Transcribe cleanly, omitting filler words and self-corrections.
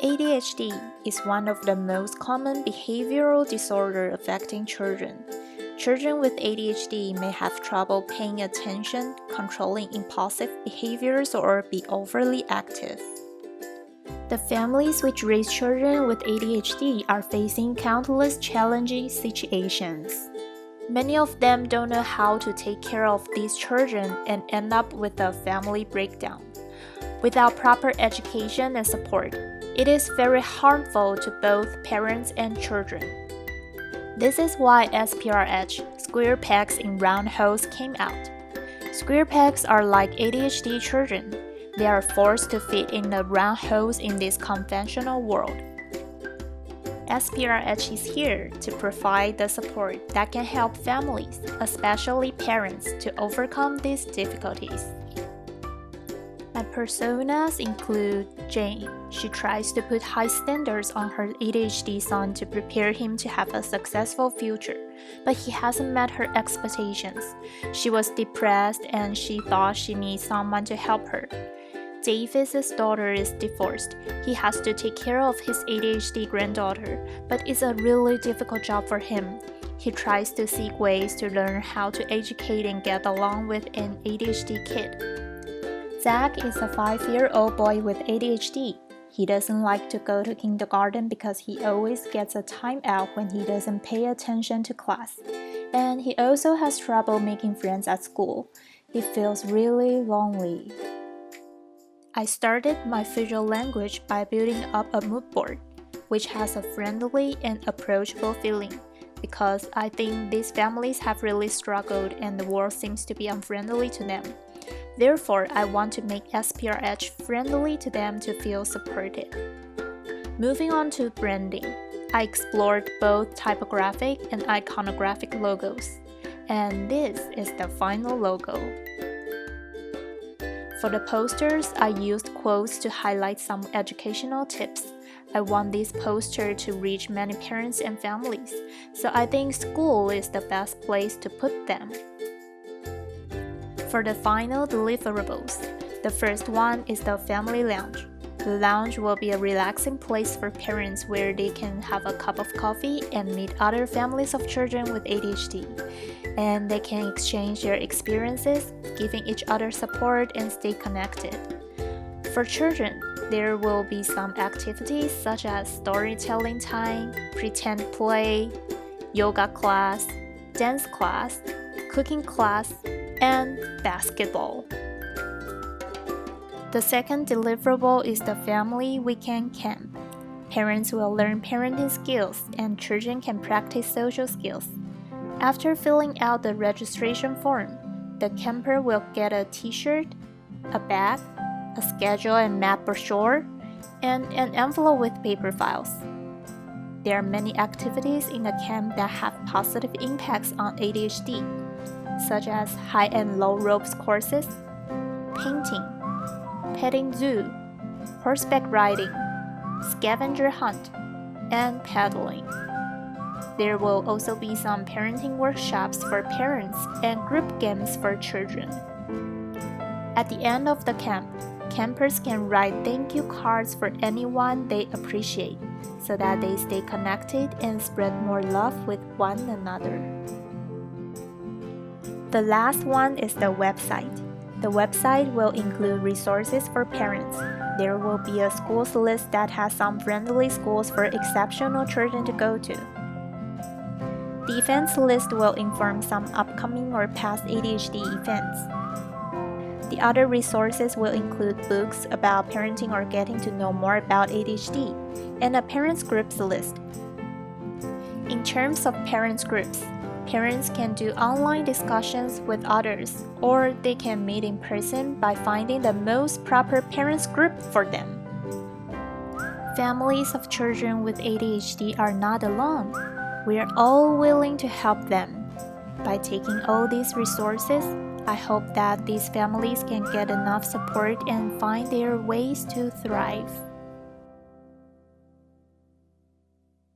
ADHD is one of the most common behavioral disorders affecting children. Children with ADHD may have trouble paying attention, controlling impulsive behaviors, or be overly active. The families which raise children with ADHD are facing countless challenging situations. Many of them don't know how to take care of these children and end up with a family breakdown. Without proper education and support, it is very harmful to both parents and children. This is why SPRH, square pegs in round holes, came out. Square pegs are like ADHD children. They are forced to fit in the round holes in this conventional world. SPRH is here to provide the support that can help families, especially parents, to overcome these difficulties. My personas include Jane. She tries to put high standards on her ADHD son to prepare him to have a successful future, but he hasn't met her expectations. She was depressed and she thought she needs someone to help her. Davis's daughter is divorced. He has to take care of his ADHD granddaughter, but it's a really difficult job for him. He tries to seek ways to learn how to educate and get along with an ADHD kid. Zach is a 5-year-old boy with ADHD. He doesn't like to go to kindergarten because he always gets a timeout when he doesn't pay attention to class. And he also has trouble making friends at school. He feels really lonely. I started my visual language by building up a mood board, which has a friendly and approachable feeling, because I think these families have really struggled and the world seems to be unfriendly to them. Therefore, I want to make SPRH friendly to them to feel supported. Moving on to branding, I explored both typographic and iconographic logos, and this is the final logo. For the posters, I used quotes to highlight some educational tips. I want this poster to reach many parents and families, so I think school is the best place to put them. For the final deliverables, the first one is the family lounge. The lounge will be a relaxing place for parents where they can have a cup of coffee and meet other families of children with ADHD. And they can exchange their experiences, giving each other support and stay connected. For children, there will be some activities such as storytelling time, pretend play, yoga class, dance class, cooking class, and basketball. The second deliverable is the family weekend camp. Parents will learn parenting skills and children can practice social skills. After filling out the registration form, the camper will get a t-shirt, a bag, a schedule and map brochure, and an envelope with paper files. There are many activities in the camp that have positive impacts on ADHD, such as high and low ropes courses, painting, petting zoo, horseback riding, scavenger hunt, and paddling. There will also be some parenting workshops for parents and group games for children. At the end of the camp, campers can write thank you cards for anyone they appreciate, so that they stay connected and spread more love with one another. The last one is the website. The website will include resources for parents. There will be a schools list that has some friendly schools for exceptional children to go to. The events list will inform some upcoming or past ADHD events. The other resources will include books about parenting or getting to know more about ADHD, and a parents groups list. In terms of parents groups, parents can do online discussions with others, or they can meet in person by finding the most proper parents group for them. Families of children with ADHD are not alone. We are all willing to help them. By taking all these resources, I hope that these families can get enough support and find their ways to thrive.